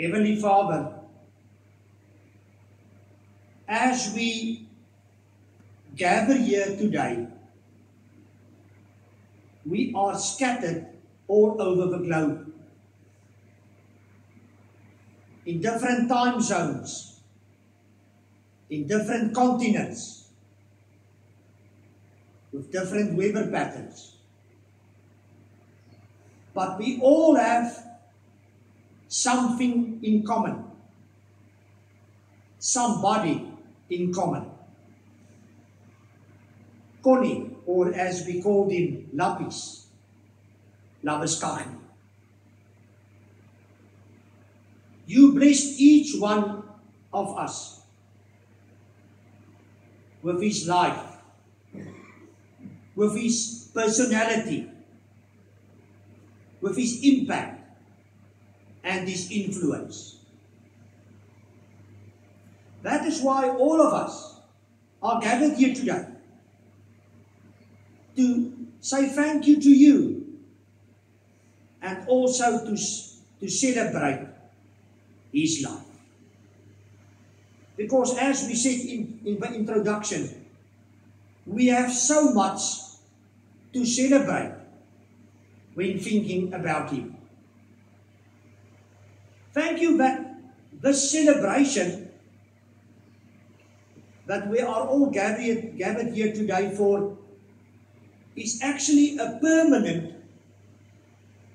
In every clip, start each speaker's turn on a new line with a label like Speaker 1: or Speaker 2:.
Speaker 1: Heavenly Father, as we gather here today, we are scattered all over the globe, in different time zones, in different continents, with different weather patterns. But we all have something in common, somebody in common. Connie, or as we called him, Lappies, Labuschagne. You blessed each one of us with his life, with his personality, with his impact and his influence. That is why all of us are gathered here today, to say thank you to you and also to celebrate his life. Because as we said in the introduction, we have so much to celebrate when thinking about him. Thank you that this celebration that we are all gathered here today for is actually a permanent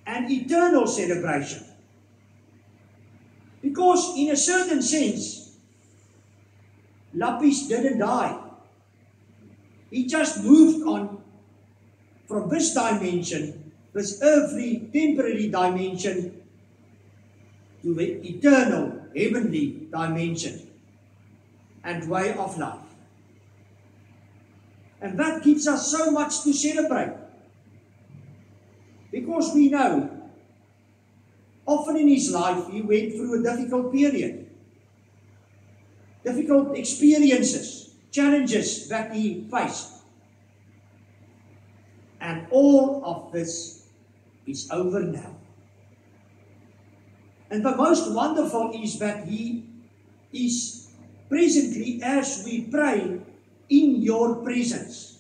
Speaker 1: and eternal celebration. Because in a certain sense, Lappies didn't die. He just moved on from this dimension, this earthly, temporary dimension, to the eternal, heavenly dimension and way of life. And that gives us so much to celebrate. Because we know, often in his life, he went through a difficult period. Difficult experiences, challenges that he faced. And all of this is over now. And the most wonderful is that he is presently, as we pray, in your presence.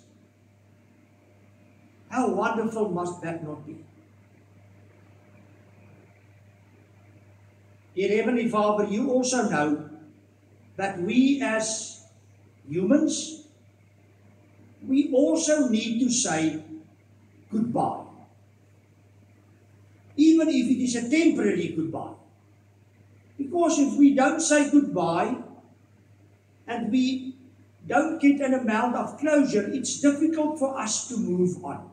Speaker 1: How wonderful must that not be? Dear Heavenly Father, you also know that we as humans, we also need to say goodbye. Even if it is a temporary goodbye. Because if we don't say goodbye and we don't get an amount of closure, it's difficult for us to move on.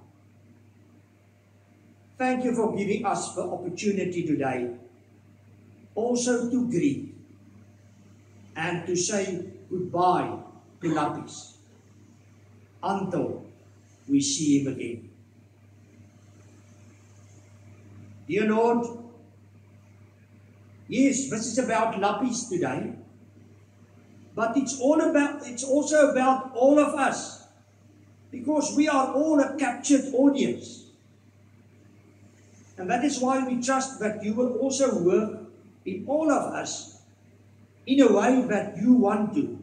Speaker 1: Thank you for giving us the opportunity today also to greet and to say goodbye to Lappies until we see him again. Dear Lord, yes, this is about Lappies today, but it's also about all of us, because we are all a captured audience. And that is why we trust that you will also work in all of us in a way that you want to,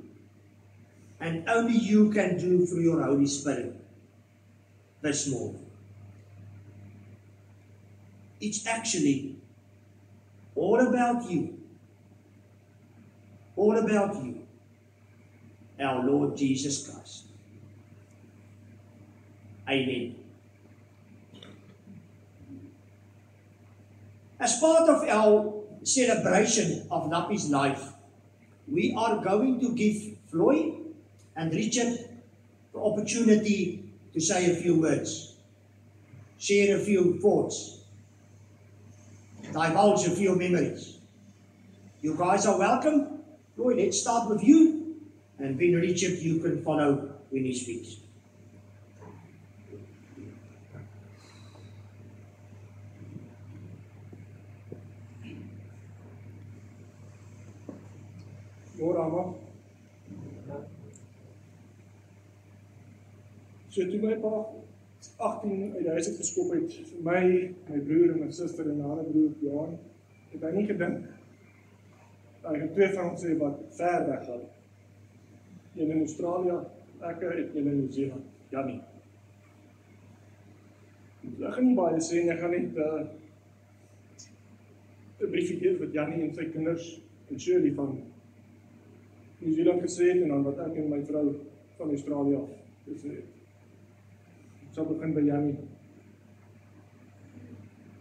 Speaker 1: and only you can do through your Holy Spirit this morning. It's actually all about you. All about you, our Lord Jesus Christ. Amen. As part of our celebration of Lappies' life, we are going to give Floyd and Richard the opportunity to say a few words, share a few thoughts, divulge a few memories. You guys are welcome. Floyd, let's start with you, and then Richard, you can follow when he speaks.
Speaker 2: Môre almal. So toe my pa 18 uit die huis het geskop het, vir my, my broer en my suster en 'n ander broer Johan, het hy nie gedink Ek het 2 van ons sê wat ver weg gaan. Een in Australië, ek het een in Nieu-Seeland. Jannie. Ek gaan nie baie sê nie, ek gaan net 'n briefie gee wat Jannie en sy kinders en Shirley van Nieu-Seeland gesê het, en dan wat ek en my vrou van Australië af gesê het. Ek sal begin by Jannie.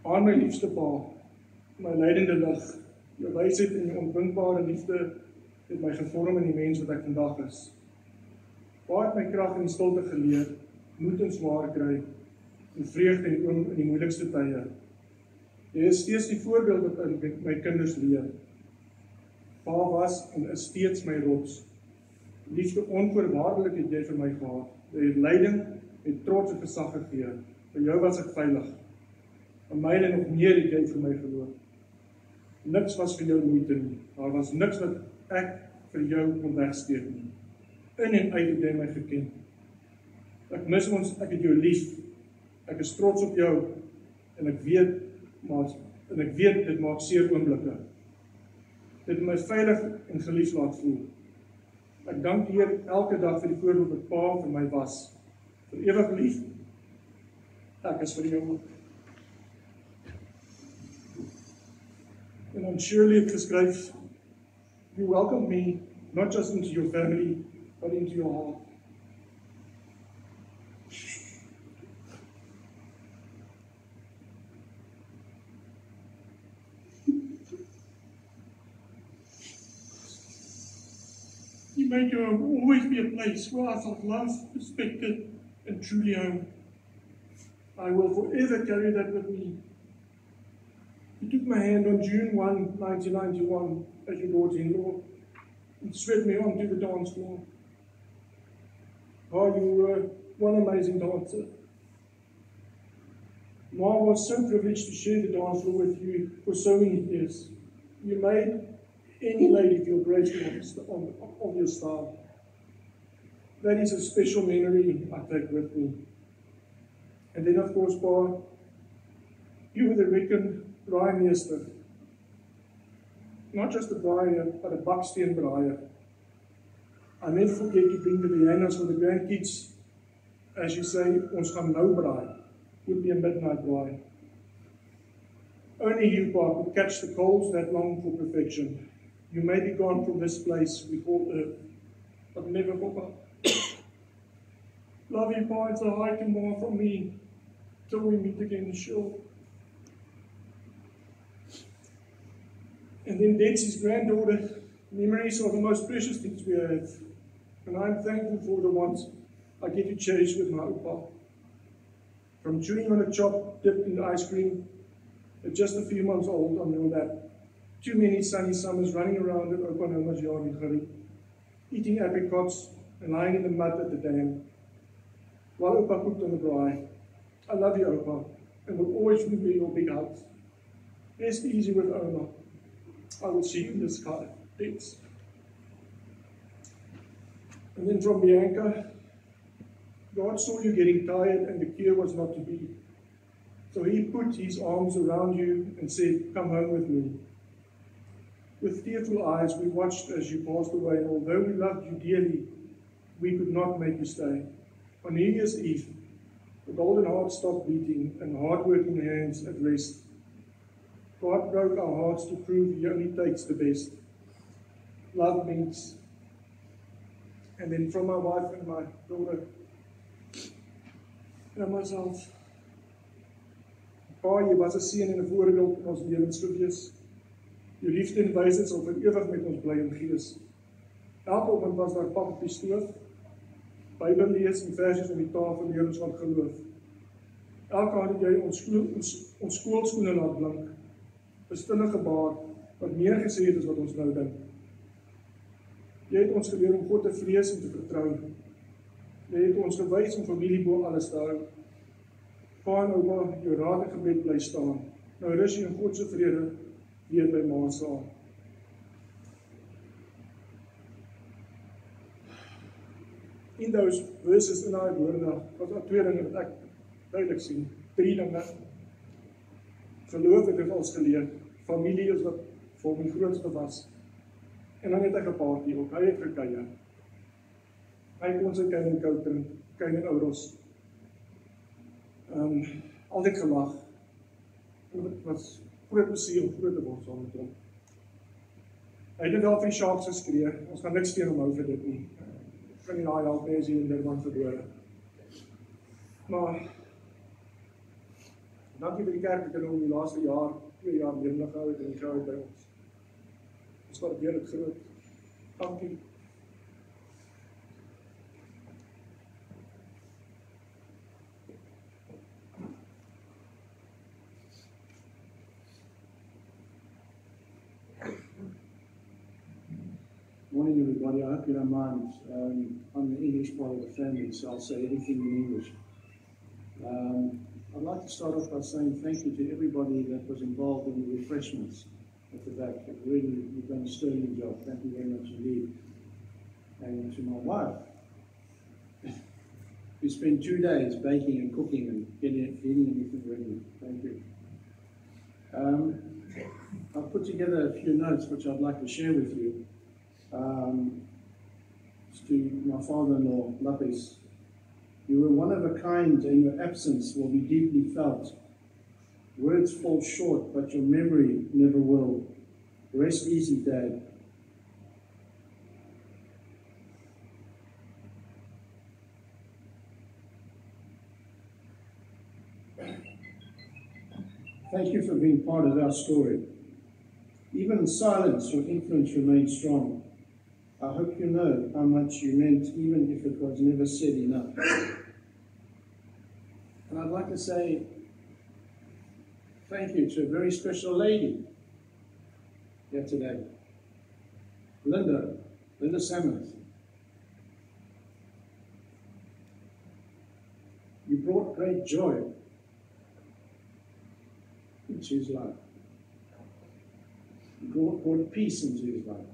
Speaker 2: Aan my liefste pa, my leidende lig, jou wysheid en jou onbindbare liefde het my gevorm in die mens wat ek vandag is. Pa het my krag in die stilte geleer, moed en swaar kry, en vreugde en oom in die moeilikste tye. Jy is steeds die voorbeeld wat ek my kinders leer. Pa was en is steeds my rots. Liefde onvoorwaardelik het jy vir my gehad. Jy het leiding en trots en gesag gegee. Vir jou was ek veilig. En my en nog meer het jy vir my geloof. Niks was vir jou moeite nie. Daar was niks wat ek vir jou kon wegsteek nie. In en uit het jy my geken. Ek mis ons, ek het jou lief. Ek is trots op jou en ek weet dit maak seer oomblikke. Dit het my veilig en geliefd laat voel. Ek dank die Heer elke dag vir die voorbeeld wat pa vir my was. Vir ewig lief. Ek is vir jou. En dan Shirley het geskryf, you welcome me not just into your family, but into your heart. You make your home always be a place where I felt loved, respected, and truly home. I will forever carry that with me. You took my hand on June 1, 1991, as your daughter-in-law, and swept me onto the dance floor. Oh, you were one amazing dancer. Ma was so privileged to share the dance floor with you for so many years. You made any lady feel grateful of your style. That is a special memory I take with me. And then, of course, Pa, you were the reckoned braaimeester. Not just a braaier, but a baksteen braaier. I never forget to bring the bananas for the grandkids. As you say, ons gaan nou braai. Would be a midnight braai. Only you, Pa, could catch the coals that long for perfection. You may be gone from this place we call Earth, but never forgot. Love you, Pa, it's a hi to Ma from me, till we meet again, sure. And then Betsy's granddaughter, memories are the most precious things we have. And I'm thankful for the ones I get to cherish with my Opa. From chewing on a chop dipped in ice cream, at just a few months old on your lap, too many sunny summers running around at Opa and Oma's yard in Gurry, eating apricots and lying in the mud at the dam, while Opa cooked on the braai. I love you, Opa, and will always remember your big hugs. Rest easy with Oma. I will see you in the sky. Thanks. And then from Bianca, God saw you getting tired and the cure was not to be. So he put his arms around you and said, come home with me. With tearful eyes, we watched as you passed away, and although we loved you dearly, we could not make you stay. On New Year's Eve, the golden heart stopped beating and hard-working hands at rest. God broke our hearts to prove he only takes the best. Love means. And then from my wife and my daughter, and myself, Pa, jy was 'n seën en 'n voorbeeld in ons lewens gewees. Jou liefde en wysheid sal vir ewig met ons bly in gees. Elke oggend was daar pap op die stoof, Bybel lees en versies op die tafel leer ons van geloof. Elke aand het jy ons skoolskoene laat blink, 'n stille gebaar wat meer gesê het as wat ons nou dink. Jy het ons geleer om God te vrees en te vertrou. Jy het ons gewys om familie bo alles te hou. Pa en Ouma, jou raad en gebed bly staan. Nou rus jy in God se vrede weer by Ma saam. In those verses in daai woorde, was daar 2 dinge wat ek duidelik sien. 3 dinge. Geloof het ons geleer. Familie is wat vir my grootste was. En dan het ek 'n party ook. Hy het gekuier. Hy kon sy kuier en koud drink, kuier en ouros. Altyd gelag. En dit was groot plesier om groot te word saam met hom. Hy het wel vir die Sharks geskree. Ons gaan niks teen hom hou vir dit nie. Ek kan nie daai help nie as hy in Durban gebore. Maar dankie vir die kerk dat hulle hom die laaste jaar, 2 jaar lewendig gehou het en die gehou by ons. Ons waardeer dit groot. Dankie.
Speaker 3: Morning, everybody. I hope you don't mind. I'm the English part of the family, so I'll say everything in English. I'd like to start off by saying thank you to everybody that was involved in the refreshments at the back. Really, you've done a sterling job. Thank you very much indeed. And to my wife, we spent 2 days baking and cooking and getting everything ready. Thank you. I've put together a few notes which I'd like to share with you. To my father-in-law, Lapis. You were one of a kind, and your absence will be deeply felt. Words fall short, but your memory never will. Rest easy, Dad. Thank you for being part of our story. Even in silence, your influence remains strong. I hope you know how much you meant, even if it was never said enough. And I'd like to say thank you to a very special lady here today, Linda Samuels. You brought great joy into his life. You brought peace into his life.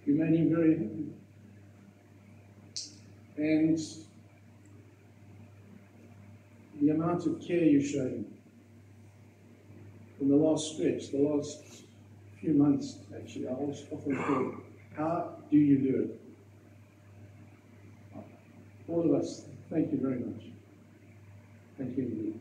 Speaker 3: You made him very happy. And the amount of care you showed him in the last stretch, the last few months, actually, I was often thought, how do you do it? All of us, thank you very much. Thank you indeed.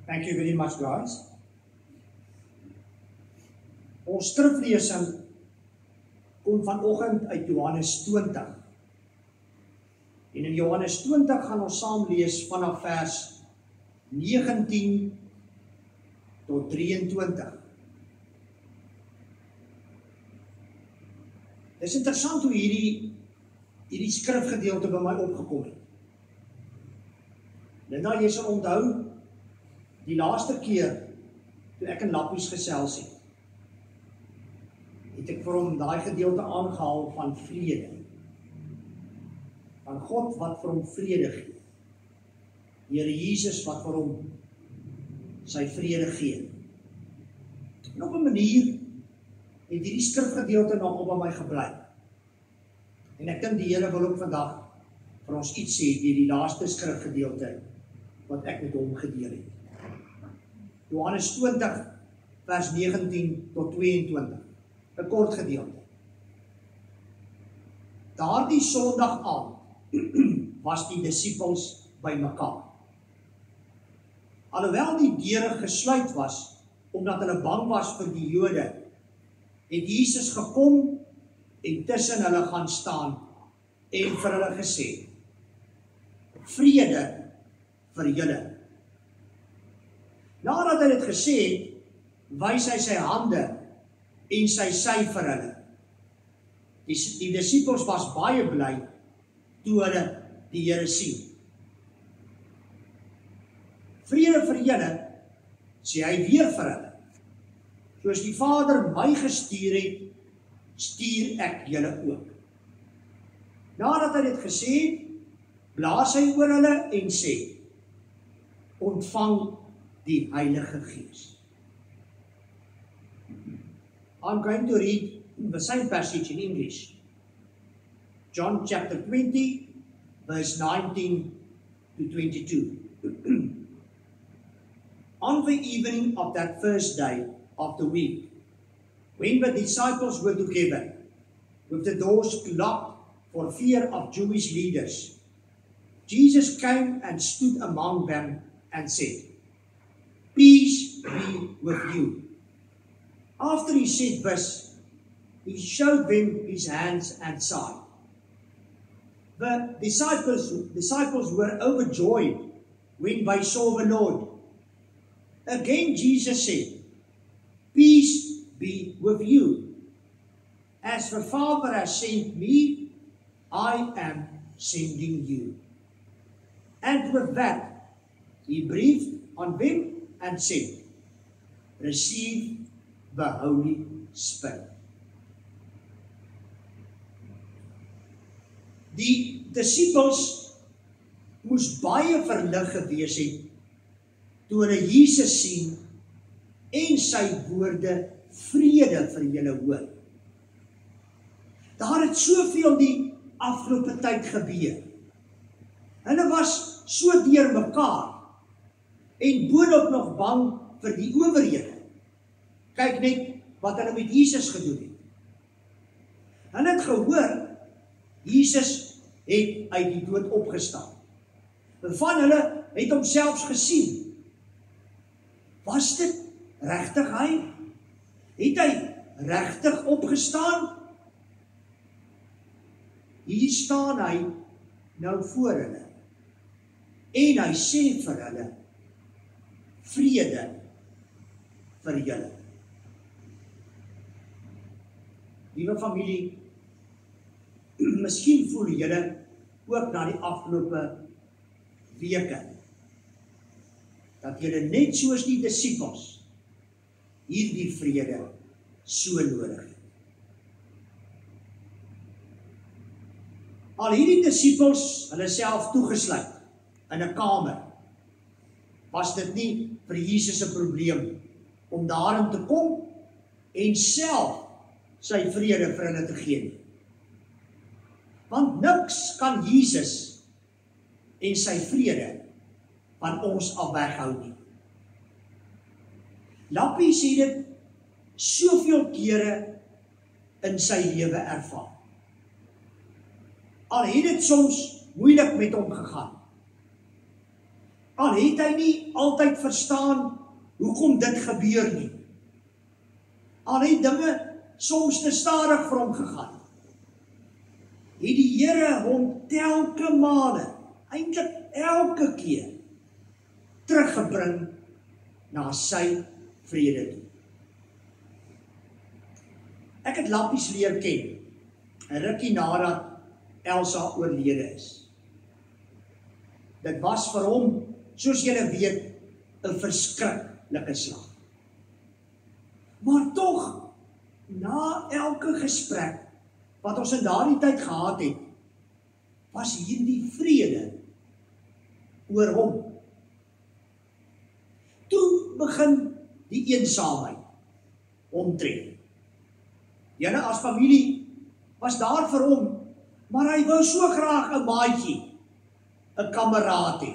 Speaker 1: Thank you very much, guys. Ons skriflesing kom vanoggend uit Johannes 20. En in Johannes 20 gaan ons saam lees vanaf vers 19 tot 23. Dit is interessant hoe hierdie skrifgedeelte by my opgekom het. Linda, jy sal onthou die laaste keer toe ek in Lappies gesels het ek vir hom daai gedeelte aangehaal van vrede. Van God wat vir hom vrede gee. Die Here Jesus wat vir hom sy vrede gee. En op 'n manier het hierdie skrifgedeelte nog op by my gebly. En ek dink die Here wil ook vandag vir ons iets sê deur die laaste skrifgedeelte wat ek met hom gedeel het. Johannes 20 vers 19 tot 22, 'n kort gedeelte. Daardie Sondag aand was die disippels bymekaar. Alhoewel die deure gesluit was omdat hulle bang was vir die Jode, het Jesus gekom en tussen hulle gaan staan en vir hulle gesê: vrede vir julle. Nadat hy dit gesê het, wys hy sy hande en sy sy vir hulle. Die disippels was baie bly toe hulle die Here sien. Vrede vir julle, sê hy weer vir hulle. Soos die Vader my gestuur het, stuur ek julle ook. Nadat hy dit gesê het, blaas hy oor hulle en sê: ontvang die Heilige Gees. I'm going to read the same passage in English. John chapter 20, verse 19 to 22. On the evening of that first day of the week, when the disciples were together, with the doors locked for fear of Jewish leaders, Jesus came and stood among them and said, "Peace be with you." After he said this, he showed them his hands and side. The disciples were overjoyed when they saw the Lord. Again Jesus said, "Peace be with you. As the Father has sent me, I am sending you." And with that, he breathed on them and said, "Receive the Holy Spirit." Die discipels moes baie verlig gewees het toe hulle Jesus sien en sy woorde vrede vir julle hoor. Daar het soveel die afgelope tyd gebeur. Hulle was so deur mekaar en boonop nog bang vir die owerhede. Kyk net wat hulle met Jesus gedoen het. Hulle het gehoor Jesus het uit die dood opgestaan. Van hulle het hom selfs gesien. Was dit regtig hy? Het hy regtig opgestaan? Hier staan hy nou voor hulle. En hy sê vir hulle, vrede vir julle. Liewe familie, miskien voel julle ook na die afgelope weke, dat julle net soos die disciples hierdie vrede so nodig het. Al hierdie disciples hulle self toegesluit in 'n kamer, was dit nie vir Jesus 'n probleem om daarin te kom en self sy vrede vir hulle te gee nie. Want niks kan Jesus en sy vrede van ons af weghou nie. Lappies het dit soveel kere in sy lewe ervaar. Al het dit soms moeilik met hom gegaan. Al het hy nie altyd verstaan hoekom dit gebeur nie. Al het dinge soms te stadig vir hom gegaan. Het die Here hom telke male, eintlik elke keer, teruggebring na sy vrede toe. Ek het Lappies leer ken, 'n rukkie nadat Elsa oorlede is. Dit was vir hom, soos julle weet, 'n verskriklike slag. Maar tog, na elke gesprek wat ons in daardie tyd gehad het, was hierdie vrede oor hom. Toe begin die eensaamheid omtrek. Julle as familie was daar vir hom, maar hy wou so graag 'n maatjie, 'n kameraad hê.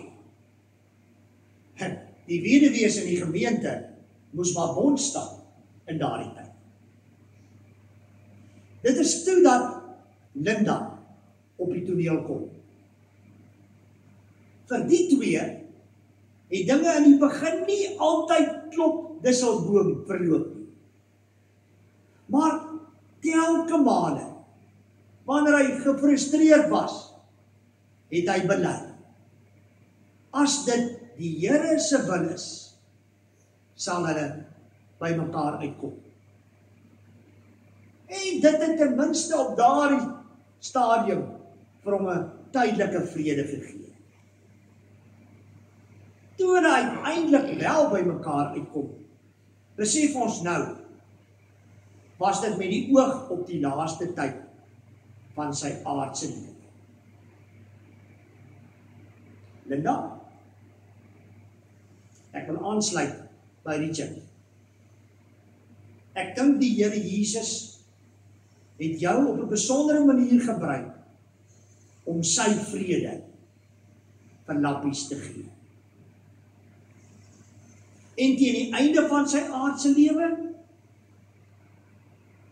Speaker 1: Die weduwees in die gemeente moes maar bond staan in daardie tyd. Dit is toe dat Linda op die toneel kom. Vir die twee het dinge in die begin nie altyd klop disselboom verloop nie. Maar telke male, wanneer hy gefrustreerd was, het hy bely, as dit die Here se wil is, sal hulle by mekaar uitkom. En dit het ten minste op daardie stadium vir hom 'n tydelike vrede gegee. Toe hulle uiteindelik wel by mekaar uitkom, besef ons nou, was dit met die oog op die laaste tyd van sy aardse lewe. Linda, ek wil aansluit by Richard. Ek dink die Here Jesus het jou op 'n besondere manier gebruik om sy vrede vir Lappies te gee. En teen die einde van sy aardse lewe,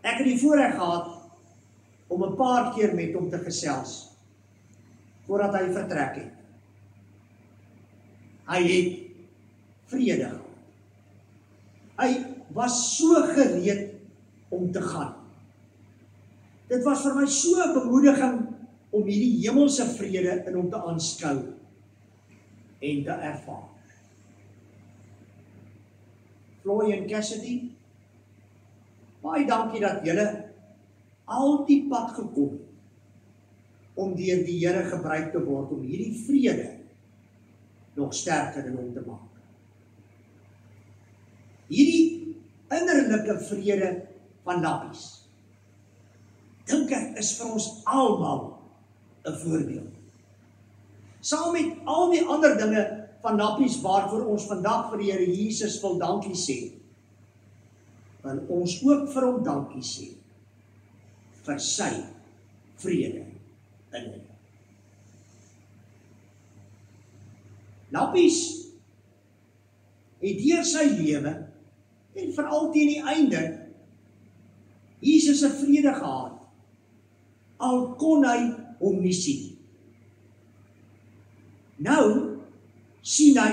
Speaker 1: ek het die voorreg gehad om 'n paar keer met hom te gesels, voordat hy vertrek het. Hy het vrede gehad. Hy was so gereed om te gaan. Dit was vir my so 'n bemoediging om hierdie hemelse vrede in hom te aanskou en te ervaar. Floy en Cassidy, baie dankie dat julle al die pad gekom het om deur die Here gebruik te word om hierdie vrede nog sterker in hom te maak. Hierdie innerlike vrede van Lappies, dink ek is vir ons almal 'n voorbeeld. Saam met al die ander dinge van Lappies waarvoor ons vandag vir die Here Jesus wil dankie sê, wil ons ook vir hom dankie sê vir sy vrede in hom. Lappies het deur sy lewe en veral teen die einde Jesus se vrede gehad, al kon hy hom nie sien. Nou sien hy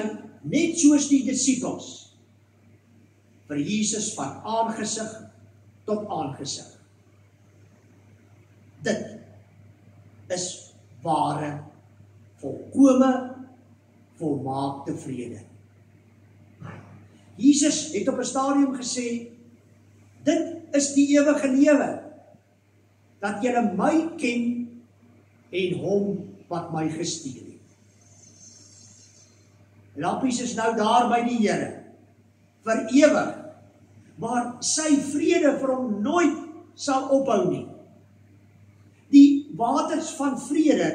Speaker 1: net soos die disippels vir Jesus van aangesig tot aangesig. Dit is ware, volkome, volmaakte vrede. Jesus het op 'n stadium gesê, dit is die ewige lewe, dat julle my ken en hom wat my gestuur het. Lappies is nou daar by die Here, vir ewig, maar sy vrede vir hom nooit sal ophou nie. Die waters van vrede,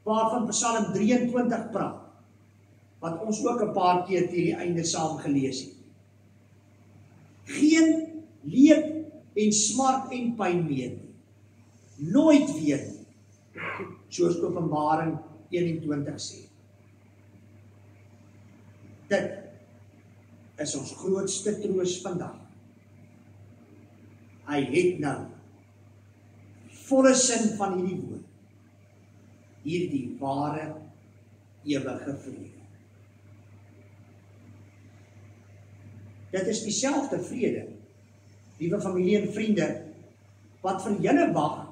Speaker 1: waarvan Psalm 23 praat, wat ons ook 'n paar keer teen die einde saam gelees het. Geen leed en smart en pyn meer nie. Nooit weer nie. Soos Openbaring 21 sê. Dit is ons grootste troos vandag. Hy het nou volle sin van hierdie woord, hierdie ware ewige vrede. Dit is dieselfde vrede, liewe familie en vriende, wat vir julle wag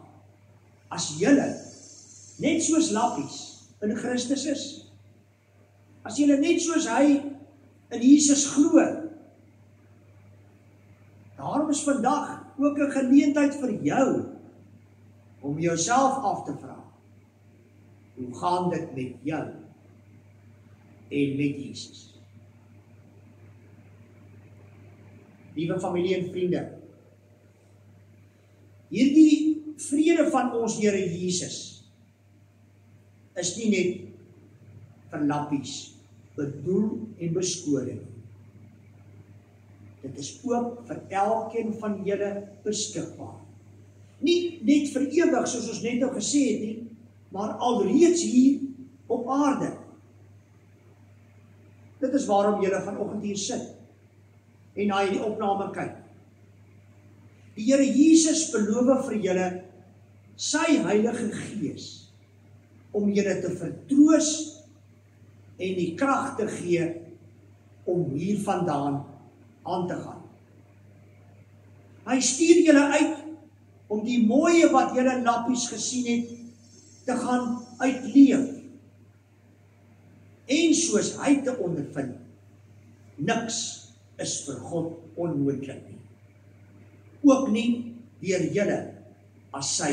Speaker 1: as julle net soos Lappies in Christus is. As julle net soos hy in Jesus glo. Daarom is vandag ook 'n geleentheid vir jou om jouself af te vra. Hoe gaan dit met jou en met Jesus? Liewe familie en vriende, hierdie vrede van ons Here Jesus is nie net vir Lappies bedoel en beskore nie. Dit is ook vir elkeen van julle beskikbaar. Nie net vir ewig soos ons net nou gesê het nie, maar alreeds hier op aarde. Dit is waarom julle vanoggend hier sit en na hierdie opname kyk. Die Here Jesus beloof vir julle sy Heilige Gees om julle te vertroos en die krag te gee om hiervandaan aan te gaan. Hy stuur julle uit om die mooie wat julle Lappies gesien het te gaan uitleef en soos hy te ondervind. Niks is vir God onmoontlik nie. Ook nie deur julle as sy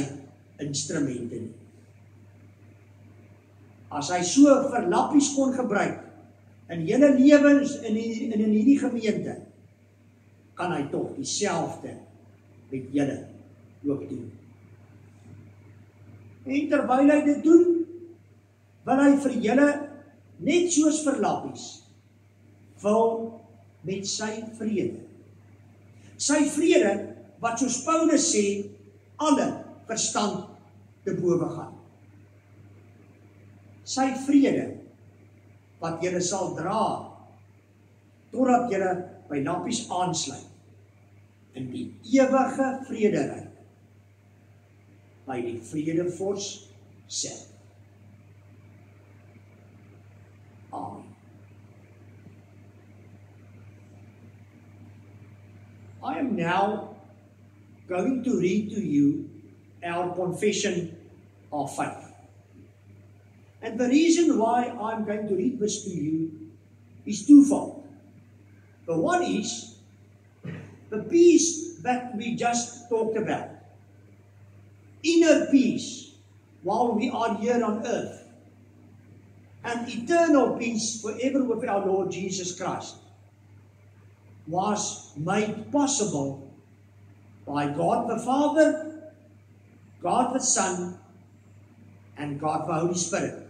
Speaker 1: instrumente nie. As hy so vir Lappies kon gebruik in julle lewens in hierdie gemeente, kan hy tog dieselfde met julle ook doen. En terwyl hy dit doen, wil hy vir julle net soos vir Lappies vul met sy vrede. Sy vrede wat soos Paulus sê, alle verstand te bowe gaan. Sy vrede wat julle sal dra totdat julle by lappies aansluit in die ewige vrederyk by die Vredevors self. Amen. I am now going to read to you our confession of faith. And the reason why I'm going to read this to you is twofold. The one is the peace that we just talked about. Inner peace while we are here on earth. And eternal peace forever with our Lord Jesus Christ was made possible by God the Father, God the Son, and God the Holy Spirit.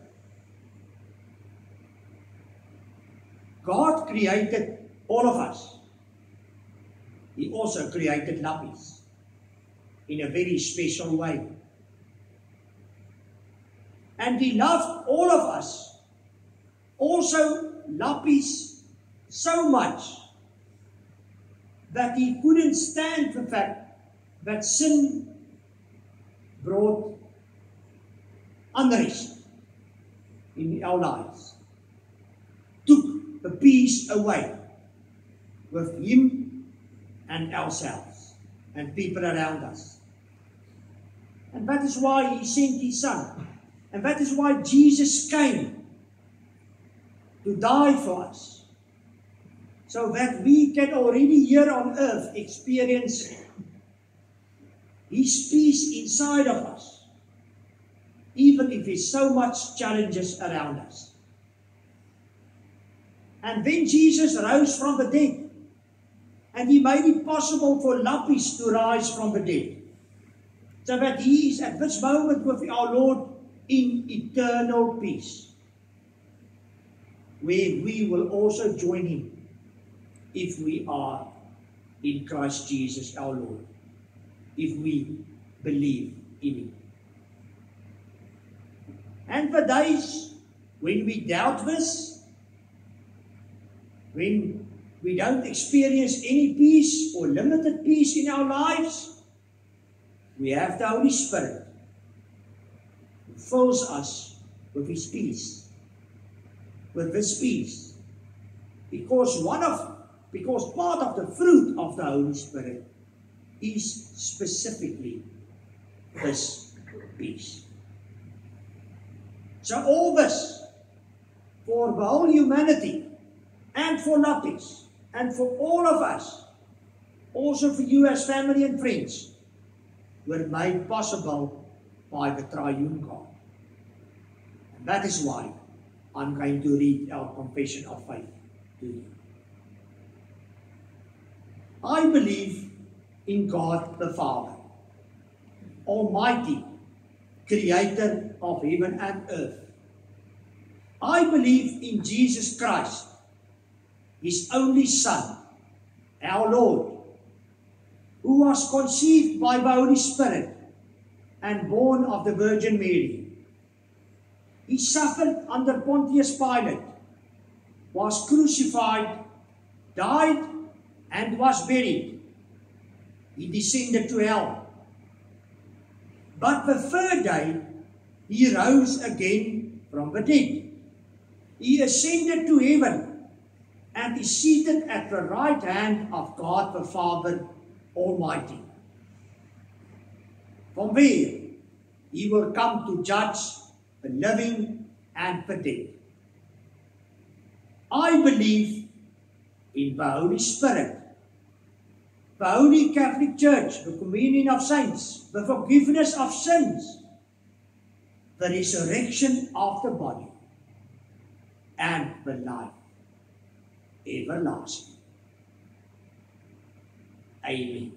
Speaker 1: God created all of us. He also created lappies in a very special way. And He loved all of us, also lappies, so much that He couldn't stand the fact that sin brought unrest in our lives, took the peace away with Him and ourselves and people around us. And that is why He sent His Son. And that is why Jesus came to die for us, so that we can already here on earth experience His peace inside of us, even if there's so much challenges around us. And then Jesus rose from the dead, and He made it possible for lappies to rise from the dead, so that He is at this moment with our Lord in eternal peace, where we will also join Him if we are in Christ Jesus our Lord, if we believe in Him. And the days when we doubt this, when we don't experience any peace or limited peace in our lives, we have the Holy Spirit who fills us with His peace, with this peace, because part of the fruit of the Holy Spirit is specifically this peace. So all this for the whole humanity and for lappies and for all of us, also for you as family and friends, were made possible by the triune God. And that is why I'm going to read our confession of faith to you. I believe in God the Father, Almighty, Creator of heaven and earth. I believe in Jesus Christ, His only Son, our Lord, who was conceived by the Holy Spirit and born of the Virgin Mary. He suffered under Pontius Pilate, was crucified, died, and was buried. He descended to hell. But the third day, He rose again from the dead. He ascended to heaven and is seated at the right hand of God the Father Almighty. From there, He will come to judge the living and the dead. I believe in the Holy Spirit, the Holy Catholic Church, the communion of saints, the forgiveness of sins, the resurrection of the body, and the life everlasting. Amen.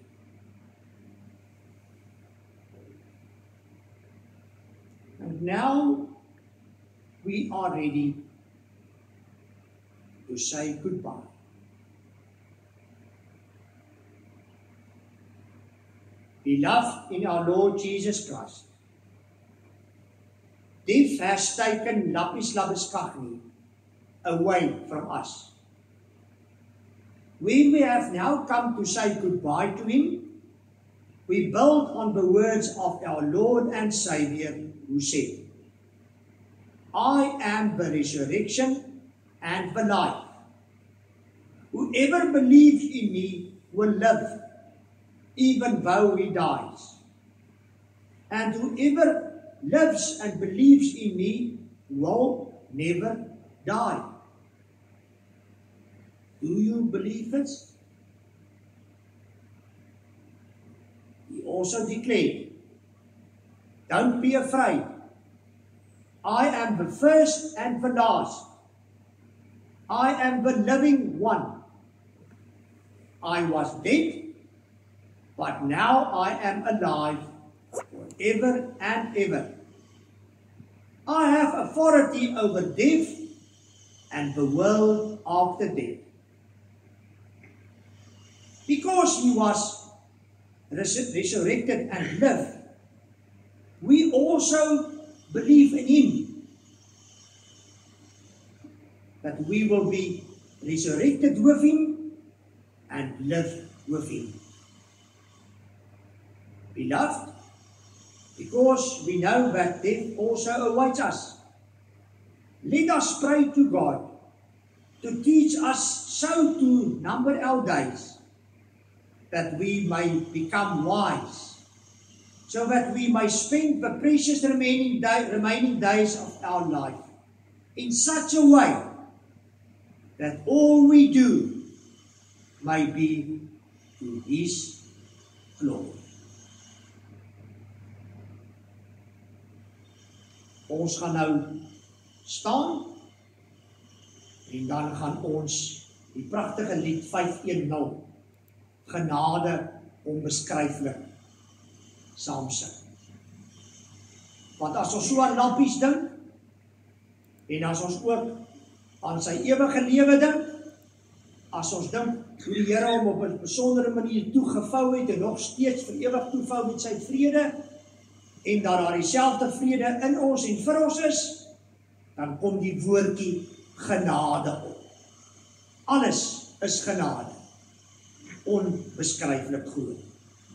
Speaker 1: And now we are ready to say goodbye. Beloved in our Lord Jesus Christ, death has taken Lapis Labuschagne away from us. When we have now come to say goodbye to him, we build on the words of our Lord and Savior who said, I am the resurrection and the life. Whoever believes in me will live, even though he dies. And whoever lives and believes in me will never die. Do you believe this? He also declared, don't be afraid. I am the first and the last. I am the living one. I was dead, but now I am alive forever and ever. I have authority over death and the world after death. Because he was resurrected and lived, we also believe in him, that we will be resurrected with him and live with him. Beloved, because we know that death also awaits us, let us pray to God to teach us so to number our days, that we may become wise, so that we may spend the precious remaining days of our life in such a way that all we do may be to his glory. Ons gaan nou staan en dan gaan ons die pragtige lied 510 Genade onbeskryflik saam sing. Want as ons so aan Lappies dink en as ons ook aan sy ewige lewe dink, as ons dink hoe die Here hom op 'n besondere manier toegevou het en nog steeds vir ewig toevou met sy vrede, en dat daar dieselfde vrede in ons en vir ons is, dan kom die woordjie genade op. Alles is genade. Onbeskryflik groot.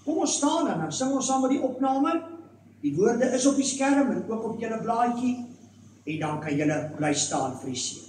Speaker 1: Kom ons staan en dan sing ons saam met die opname. Die woorde is op die skerm en ook op julle blaadjie, en dan kan julle bly staan vir die seën.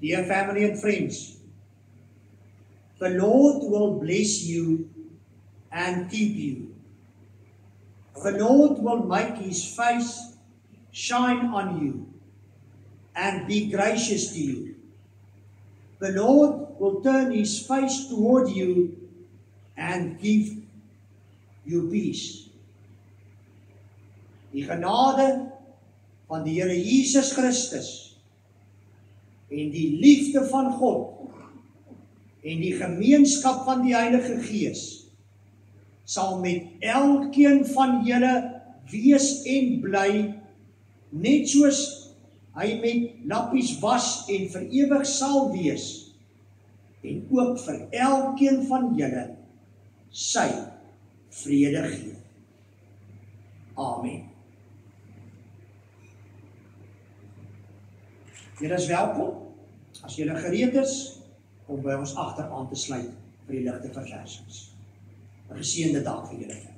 Speaker 1: Dear family and friends, the Lord will bless you and keep you. The Lord will make his face shine on you and be gracious to you. The Lord will turn his face toward you and give you peace. Die genade van die Here Jesus Christus en die liefde van God en die gemeenskap van die Heilige Gees sal met elkeen van julle wees en bly, net soos hy met lappies was en vir ewig sal wees, en ook vir elkeen van julle sy vrede gee. Amen. Julle is welkom, as julle gereed is, om by ons agter aan te sluit vir die ligte verversings. 'n geseënde dag vir julle.